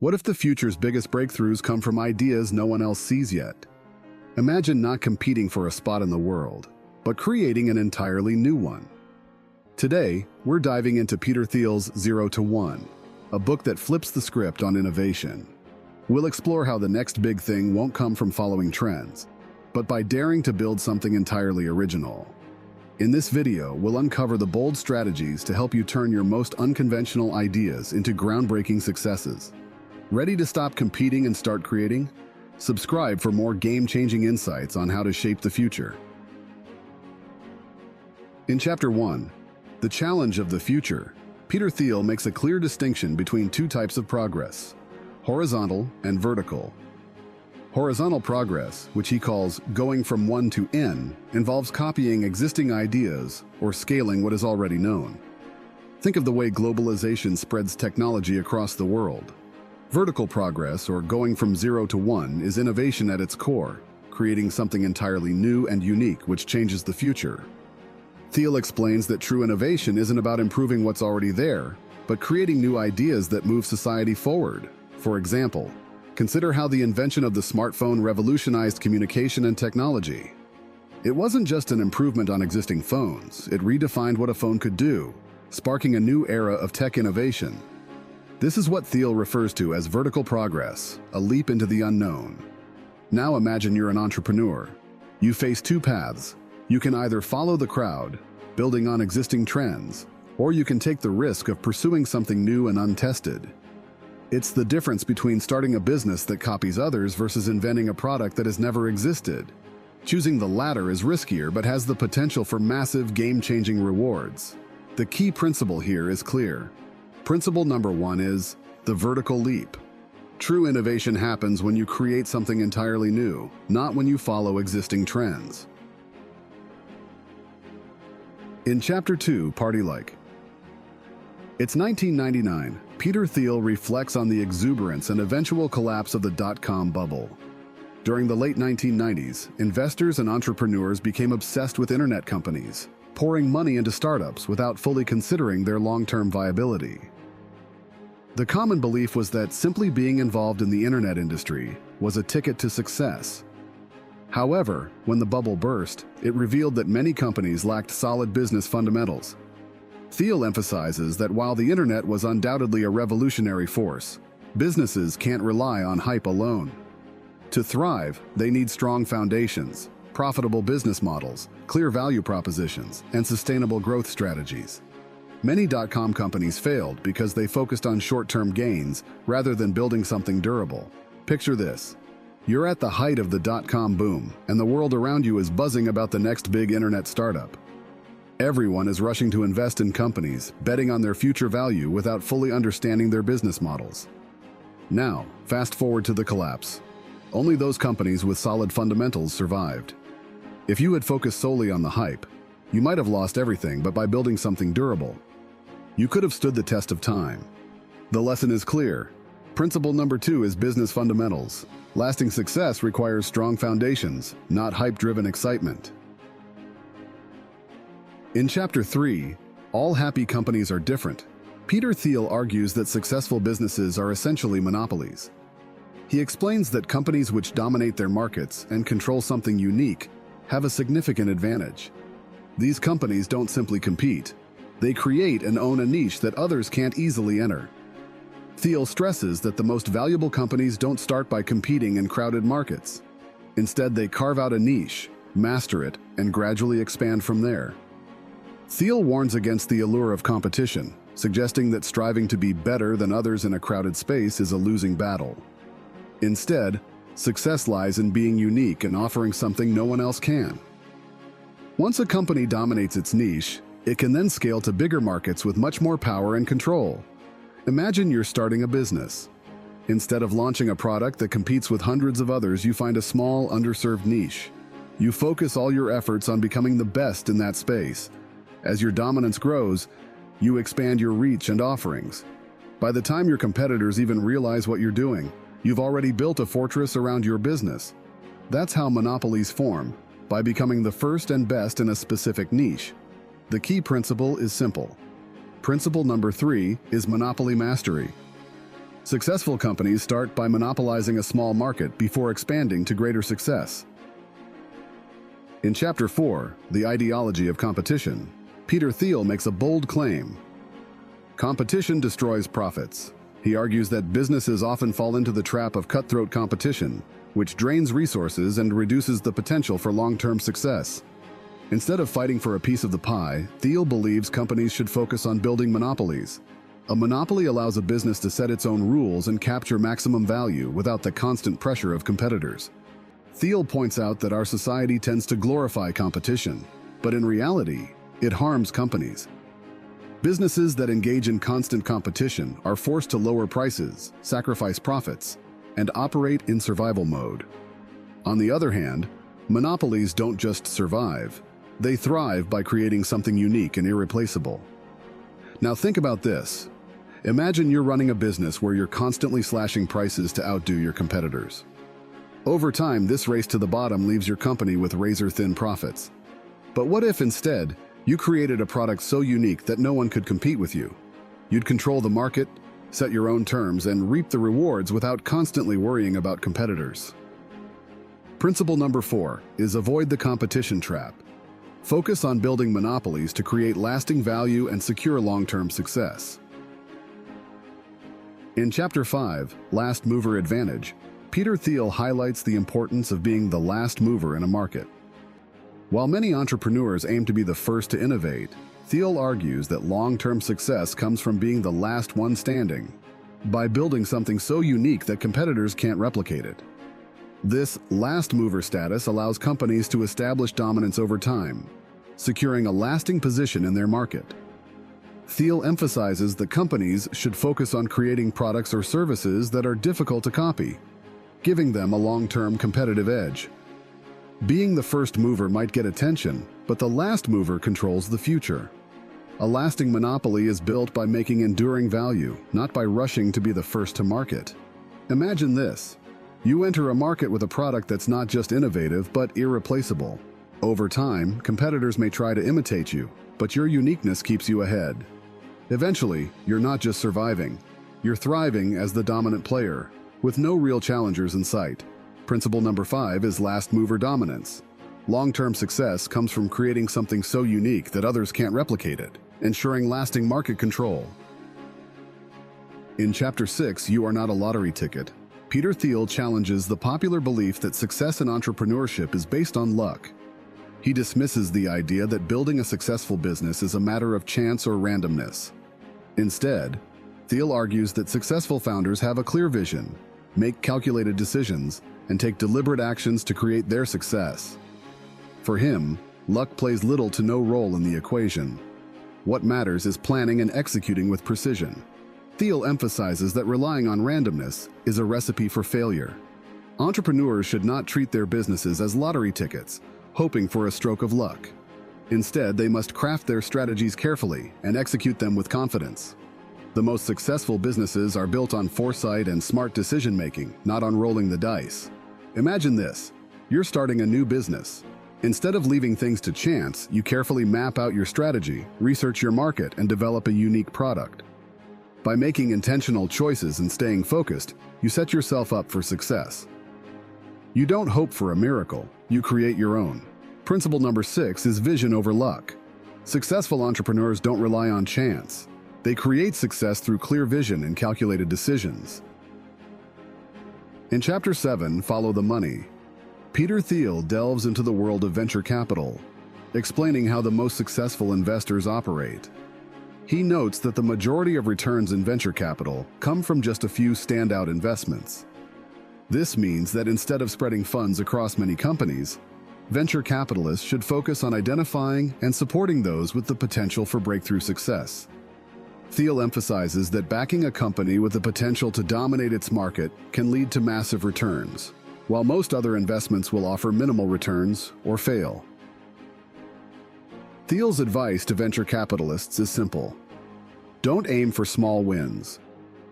What if the future's biggest breakthroughs come from ideas no one else sees yet? Imagine not competing for a spot in the world, but creating an entirely new one. Today, we're diving into Peter Thiel's 0 to 1, a book that flips the script on innovation. We'll explore how the next big thing won't come from following trends, but by daring to build something entirely original. In this video, we'll uncover the bold strategies to help you turn your most unconventional ideas into groundbreaking successes. Ready to stop competing and start creating? Subscribe for more game-changing insights on how to shape the future. In Chapter 1, The Challenge of the Future, Peter Thiel makes a clear distinction between two types of progress: horizontal and vertical. Horizontal progress, which he calls going from 1 to N, involves copying existing ideas or scaling what is already known. Think of the way globalization spreads technology across the world. Vertical progress, or going from 0 to 1, is innovation at its core, creating something entirely new and unique which changes the future. Thiel explains that true innovation isn't about improving what's already there, but creating new ideas that move society forward. For example, consider how the invention of the smartphone revolutionized communication and technology. It wasn't just an improvement on existing phones, it redefined what a phone could do, sparking a new era of tech innovation. This is what Thiel refers to as vertical progress, a leap into the unknown. Now imagine you're an entrepreneur. You face two paths. You can either follow the crowd, building on existing trends, or you can take the risk of pursuing something new and untested. It's the difference between starting a business that copies others versus inventing a product that has never existed. Choosing the latter is riskier but has the potential for massive game-changing rewards. The key principle here is clear. Principle number 1 is the vertical leap. True innovation happens when you create something entirely new, not when you follow existing trends. In Chapter 2, Party Like. It's 1999. Peter Thiel reflects on the exuberance and eventual collapse of the dot-com bubble. During the late 1990s, investors and entrepreneurs became obsessed with internet companies, pouring money into startups without fully considering their long-term viability. The common belief was that simply being involved in the internet industry was a ticket to success. However, when the bubble burst, it revealed that many companies lacked solid business fundamentals. Thiel emphasizes that while the internet was undoubtedly a revolutionary force, businesses can't rely on hype alone. To thrive, they need strong foundations, profitable business models, clear value propositions, and sustainable growth strategies. Many dot-com companies failed because they focused on short-term gains rather than building something durable. Picture this. You're at the height of the dot-com boom, and the world around you is buzzing about the next big internet startup. Everyone is rushing to invest in companies, betting on their future value without fully understanding their business models. Now, fast forward to the collapse. Only those companies with solid fundamentals survived. If you had focused solely on the hype, you might have lost everything, but by building something durable, you could have stood the test of time. The lesson is clear. Principle number 2 is business fundamentals. Lasting success requires strong foundations, not hype-driven excitement. In Chapter 3, All Happy Companies Are Different, Peter Thiel argues that successful businesses are essentially monopolies. He explains that companies which dominate their markets and control something unique have a significant advantage. These companies don't simply compete. They create and own a niche that others can't easily enter. Thiel stresses that the most valuable companies don't start by competing in crowded markets. Instead, they carve out a niche, master it, and gradually expand from there. Thiel warns against the allure of competition, suggesting that striving to be better than others in a crowded space is a losing battle. Instead, success lies in being unique and offering something no one else can. Once a company dominates its niche, it can then scale to bigger markets with much more power and control. Imagine you're starting a business. Instead of launching a product that competes with hundreds of others, you find a small, underserved niche. You focus all your efforts on becoming the best in that space. As your dominance grows, you expand your reach and offerings. By the time your competitors even realize what you're doing, you've already built a fortress around your business. That's how monopolies form, by becoming the first and best in a specific niche. The key principle is simple. Principle number 3 is monopoly mastery. Successful companies start by monopolizing a small market before expanding to greater success. In Chapter 4, The Ideology of Competition, Peter Thiel makes a bold claim. Competition destroys profits. He argues that businesses often fall into the trap of cutthroat competition, which drains resources and reduces the potential for long-term success. Instead of fighting for a piece of the pie, Thiel believes companies should focus on building monopolies. A monopoly allows a business to set its own rules and capture maximum value without the constant pressure of competitors. Thiel points out that our society tends to glorify competition, but in reality, it harms companies. Businesses that engage in constant competition are forced to lower prices, sacrifice profits, and operate in survival mode. On the other hand, monopolies don't just survive, they thrive by creating something unique and irreplaceable. Now think about this. Imagine you're running a business where you're constantly slashing prices to outdo your competitors. Over time, this race to the bottom leaves your company with razor-thin profits. But what if instead, you created a product so unique that no one could compete with you? You'd control the market, set your own terms, and reap the rewards without constantly worrying about competitors. Principle number 4 is avoid the competition trap. Focus on building monopolies to create lasting value and secure long-term success. In Chapter 5, Last Mover Advantage, Peter Thiel highlights the importance of being the last mover in a market. While many entrepreneurs aim to be the first to innovate, Thiel argues that long-term success comes from being the last one standing, by building something so unique that competitors can't replicate it. This last mover status allows companies to establish dominance over time, securing a lasting position in their market. Thiel emphasizes that companies should focus on creating products or services that are difficult to copy, giving them a long-term competitive edge. Being the first mover might get attention, but the last mover controls the future. A lasting monopoly is built by making enduring value, not by rushing to be the first to market. Imagine this. You enter a market with a product that's not just innovative, but irreplaceable. Over time, competitors may try to imitate you, but your uniqueness keeps you ahead. Eventually, you're not just surviving, you're thriving as the dominant player, with no real challengers in sight. Principle number 5 is last mover dominance. Long-term success comes from creating something so unique that others can't replicate it, ensuring lasting market control. In Chapter 6, You Are Not a Lottery Ticket, Peter Thiel challenges the popular belief that success in entrepreneurship is based on luck. He dismisses the idea that building a successful business is a matter of chance or randomness. Instead, Thiel argues that successful founders have a clear vision, make calculated decisions, and take deliberate actions to create their success. For him, luck plays little to no role in the equation. What matters is planning and executing with precision. Thiel emphasizes that relying on randomness is a recipe for failure. Entrepreneurs should not treat their businesses as lottery tickets, hoping for a stroke of luck. Instead, they must craft their strategies carefully and execute them with confidence. The most successful businesses are built on foresight and smart decision-making, not on rolling the dice. Imagine this. You're starting a new business. Instead of leaving things to chance, you carefully map out your strategy, research your market, and develop a unique product. By making intentional choices and staying focused, you set yourself up for success. You don't hope for a miracle, you create your own. Principle number 6 is vision over luck. Successful entrepreneurs don't rely on chance. They create success through clear vision and calculated decisions. In Chapter 7, Follow the Money, Peter Thiel delves into the world of venture capital, explaining how the most successful investors operate. He notes that the majority of returns in venture capital come from just a few standout investments. This means that instead of spreading funds across many companies, venture capitalists should focus on identifying and supporting those with the potential for breakthrough success. Thiel emphasizes that backing a company with the potential to dominate its market can lead to massive returns, while most other investments will offer minimal returns or fail. Thiel's advice to venture capitalists is simple. Don't aim for small wins.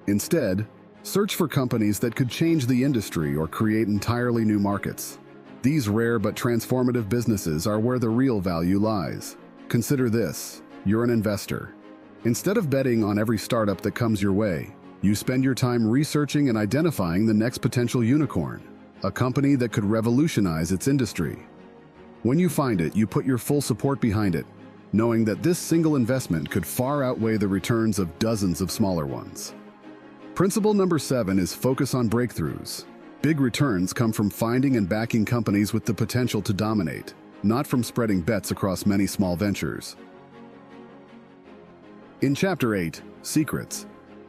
Instead, search for companies that could change the industry or create entirely new markets. These rare but transformative businesses are where the real value lies. Consider this: you're an investor. Instead of betting on every startup that comes your way, You spend your time researching and identifying the next potential unicorn, a company that could revolutionize its industry. When you find it, you put your full support behind it, knowing that this single investment could far outweigh the returns of dozens of smaller ones. Principle number 7 is focus on breakthroughs. Big returns come from finding and backing companies with the potential to dominate, not from spreading bets across many small ventures. In Chapter 8, Secrets,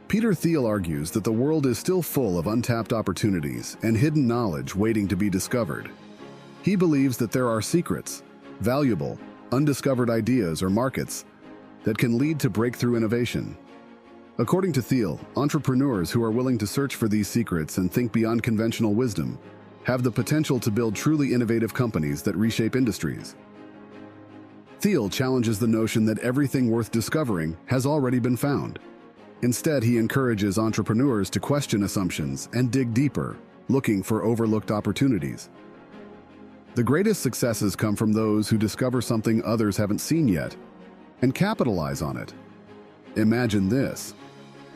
Peter Thiel argues that the world is still full of untapped opportunities and hidden knowledge waiting to be discovered. He believes that there are secrets, valuable, undiscovered ideas or markets that can lead to breakthrough innovation. According to Thiel, entrepreneurs who are willing to search for these secrets and think beyond conventional wisdom have the potential to build truly innovative companies that reshape industries. Thiel challenges the notion that everything worth discovering has already been found. Instead, he encourages entrepreneurs to question assumptions and dig deeper, looking for overlooked opportunities. The greatest successes come from those who discover something others haven't seen yet and capitalize on it. Imagine this.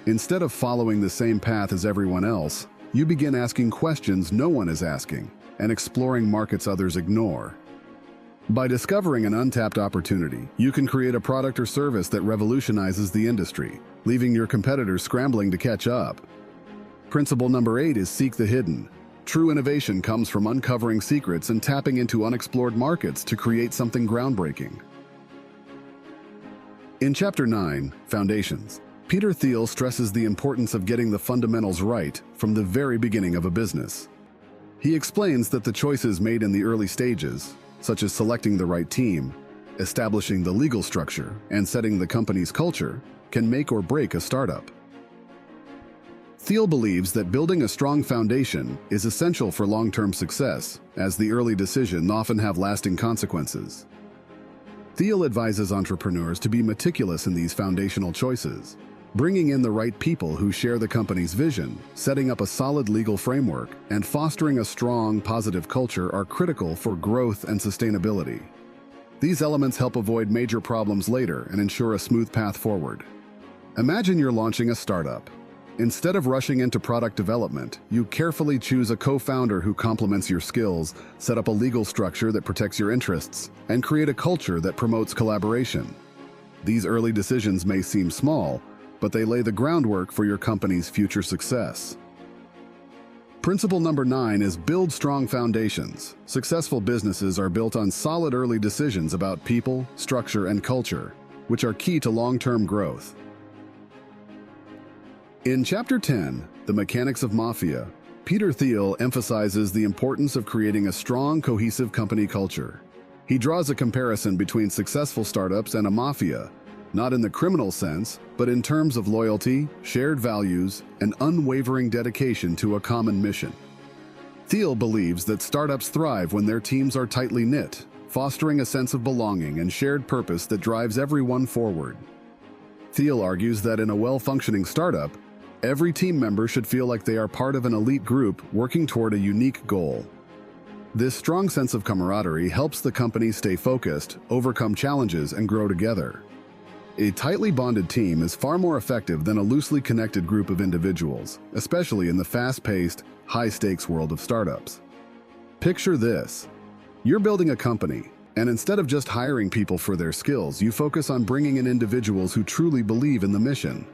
Instead of following the same path as everyone else, you begin asking questions no one is asking and exploring markets others ignore. By discovering an untapped opportunity, you can create a product or service that revolutionizes the industry, leaving your competitors scrambling to catch up. Principle number 8 is seek the hidden. True innovation comes from uncovering secrets and tapping into unexplored markets to create something groundbreaking. In Chapter 9, Foundations, Peter Thiel stresses the importance of getting the fundamentals right from the very beginning of a business. He explains that the choices made in the early stages, such as selecting the right team, establishing the legal structure, and setting the company's culture, can make or break a startup. Thiel believes that building a strong foundation is essential for long-term success, as the early decisions often have lasting consequences. Thiel advises entrepreneurs to be meticulous in these foundational choices, bringing in the right people who share the company's vision, setting up a solid legal framework, and fostering a strong, positive culture are critical for growth and sustainability. These elements help avoid major problems later and ensure a smooth path forward. Imagine you're launching a startup. Instead of rushing into product development, you carefully choose a co-founder who complements your skills, set up a legal structure that protects your interests, and create a culture that promotes collaboration. These early decisions may seem small, but they lay the groundwork for your company's future success. Principle number 9 is build strong foundations. Successful businesses are built on solid early decisions about people, structure, and culture, which are key to long-term growth. In Chapter 10, The Mechanics of Mafia, Peter Thiel emphasizes the importance of creating a strong, cohesive company culture. He draws a comparison between successful startups and a mafia, not in the criminal sense, but in terms of loyalty, shared values, and unwavering dedication to a common mission. Thiel believes that startups thrive when their teams are tightly knit, fostering a sense of belonging and shared purpose that drives everyone forward. Thiel argues that in a well-functioning startup, every team member should feel like they are part of an elite group working toward a unique goal. This strong sense of camaraderie helps the company stay focused, overcome challenges, and grow together. A tightly bonded team is far more effective than a loosely connected group of individuals, especially in the fast-paced, high-stakes world of startups. Picture this. You're building a company, and instead of just hiring people for their skills, you focus on bringing in individuals who truly believe in the mission.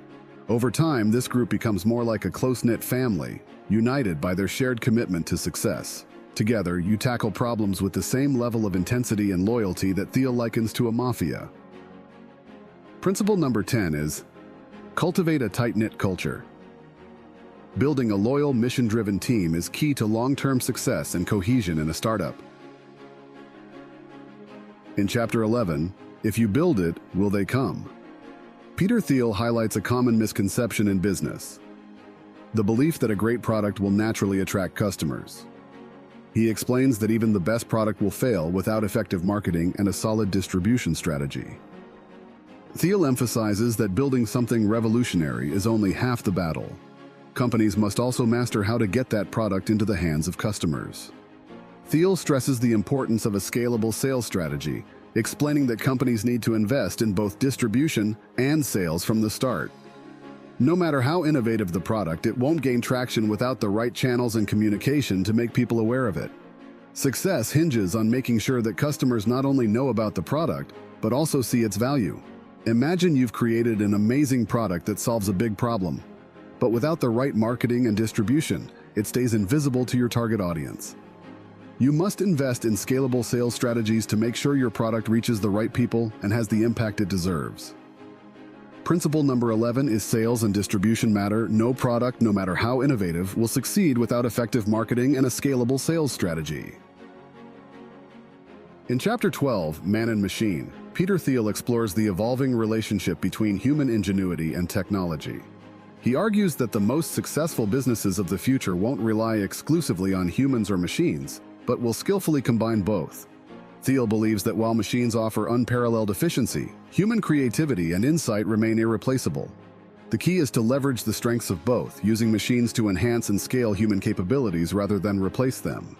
Over time, this group becomes more like a close-knit family, united by their shared commitment to success. Together, you tackle problems with the same level of intensity and loyalty that Thiel likens to a mafia. Principle number 10 is cultivate a tight-knit culture. Building a loyal, mission-driven team is key to long-term success and cohesion in a startup. In Chapter 11, If You Build It, Will They Come? Peter Thiel highlights a common misconception in business: the belief that a great product will naturally attract customers. He explains that even the best product will fail without effective marketing and a solid distribution strategy. Thiel emphasizes that building something revolutionary is only half the battle. Companies must also master how to get that product into the hands of customers. Thiel stresses the importance of a scalable sales strategy, explaining that companies need to invest in both distribution and sales from the start. No matter how innovative the product, it won't gain traction without the right channels and communication to make people aware of it. Success hinges on making sure that customers not only know about the product, but also see its value. Imagine you've created an amazing product that solves a big problem, but without the right marketing and distribution, it stays invisible to your target audience. You must invest in scalable sales strategies to make sure your product reaches the right people and has the impact it deserves. Principle number 11 is sales and distribution matter. No product, no matter how innovative, will succeed without effective marketing and a scalable sales strategy. In Chapter 12, Man and Machine, Peter Thiel explores the evolving relationship between human ingenuity and technology. He argues that the most successful businesses of the future won't rely exclusively on humans or machines, but will skillfully combine both. Thiel believes that while machines offer unparalleled efficiency, human creativity and insight remain irreplaceable. The key is to leverage the strengths of both, using machines to enhance and scale human capabilities rather than replace them.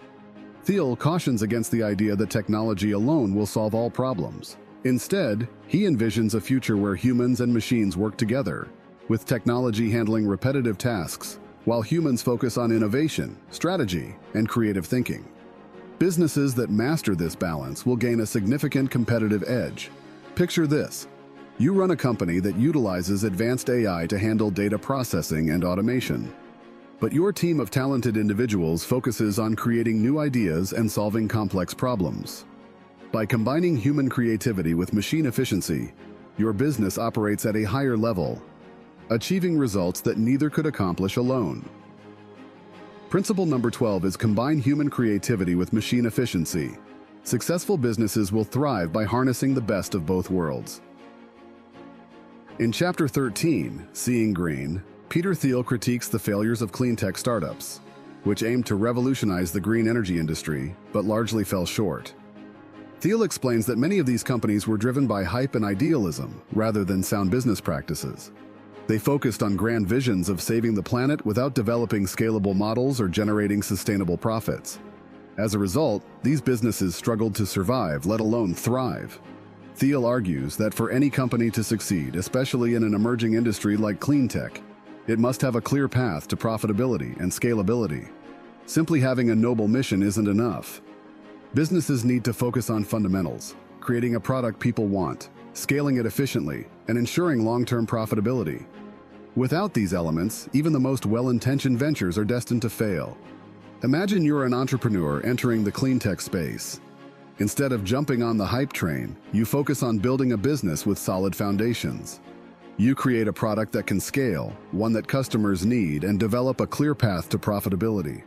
Thiel cautions against the idea that technology alone will solve all problems. Instead, he envisions a future where humans and machines work together, with technology handling repetitive tasks, while humans focus on innovation, strategy, and creative thinking. Businesses that master this balance will gain a significant competitive edge. Picture this. You run a company that utilizes advanced AI to handle data processing and automation. But your team of talented individuals focuses on creating new ideas and solving complex problems. By combining human creativity with machine efficiency, your business operates at a higher level, achieving results that neither could accomplish alone. Principle number 12 is combine human creativity with machine efficiency. Successful businesses will thrive by harnessing the best of both worlds. In Chapter 13, Seeing Green, Peter Thiel critiques the failures of clean tech startups, which aimed to revolutionize the green energy industry, but largely fell short. Thiel explains that many of these companies were driven by hype and idealism rather than sound business practices. They focused on grand visions of saving the planet without developing scalable models or generating sustainable profits. As a result, these businesses struggled to survive, let alone thrive. Thiel argues that for any company to succeed, especially in an emerging industry like clean tech, it must have a clear path to profitability and scalability. Simply having a noble mission isn't enough. Businesses need to focus on fundamentals, creating a product people want, scaling it efficiently, and ensuring long-term profitability. Without these elements, even the most well-intentioned ventures are destined to fail. Imagine you're an entrepreneur entering the clean tech space. Instead of jumping on the hype train, you focus on building a business with solid foundations. You create a product that can scale, one that customers need, and develop a clear path to profitability.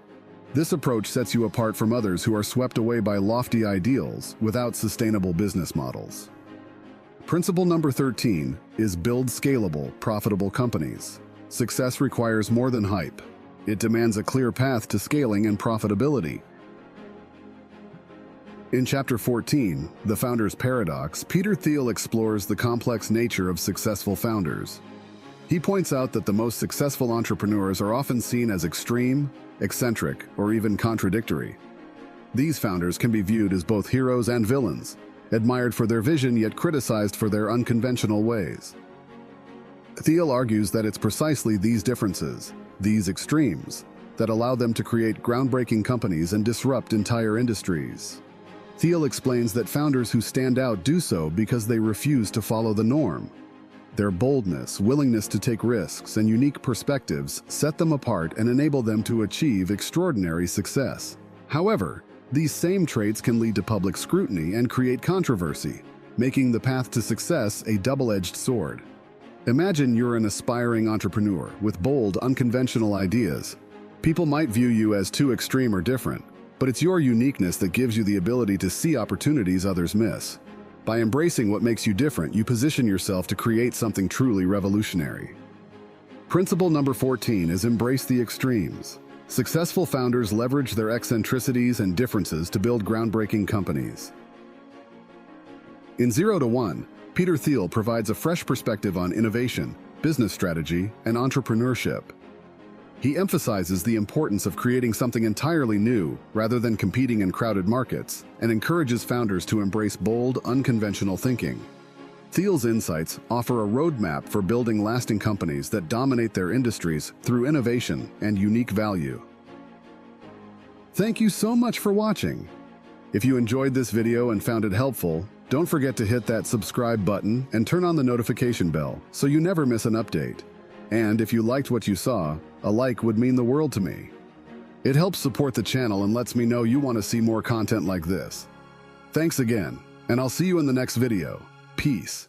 This approach sets you apart from others who are swept away by lofty ideals without sustainable business models. Principle number 13 is build scalable, profitable companies. Success requires more than hype. It demands a clear path to scaling and profitability. In Chapter 14, The Founder's Paradox, Peter Thiel explores the complex nature of successful founders. He points out that the most successful entrepreneurs are often seen as extreme, eccentric, or even contradictory. These founders can be viewed as both heroes and villains, admired for their vision yet criticized for their unconventional ways. Thiel argues that it's precisely these differences, these extremes, that allow them to create groundbreaking companies and disrupt entire industries. Thiel explains that founders who stand out do so because they refuse to follow the norm. Their boldness, willingness to take risks, and unique perspectives set them apart and enable them to achieve extraordinary success. However, these same traits can lead to public scrutiny and create controversy, making the path to success a double-edged sword. Imagine you're an aspiring entrepreneur with bold, unconventional ideas. People might view you as too extreme or different, but it's your uniqueness that gives you the ability to see opportunities others miss. By embracing what makes you different, you position yourself to create something truly revolutionary. Principle number 14 is embrace the extremes. Successful founders leverage their eccentricities and differences to build groundbreaking companies. In 0 to 1, Peter Thiel provides a fresh perspective on innovation, business strategy, and entrepreneurship. He emphasizes the importance of creating something entirely new rather than competing in crowded markets, and encourages founders to embrace bold, unconventional thinking. Thiel's insights offer a roadmap for building lasting companies that dominate their industries through innovation and unique value. Thank you so much for watching. If you enjoyed this video and found it helpful, don't forget to hit that subscribe button and turn on the notification bell so you never miss an update. And if you liked what you saw, a like would mean the world to me. It helps support the channel and lets me know you want to see more content like this. Thanks again, and I'll see you in the next video. Peace.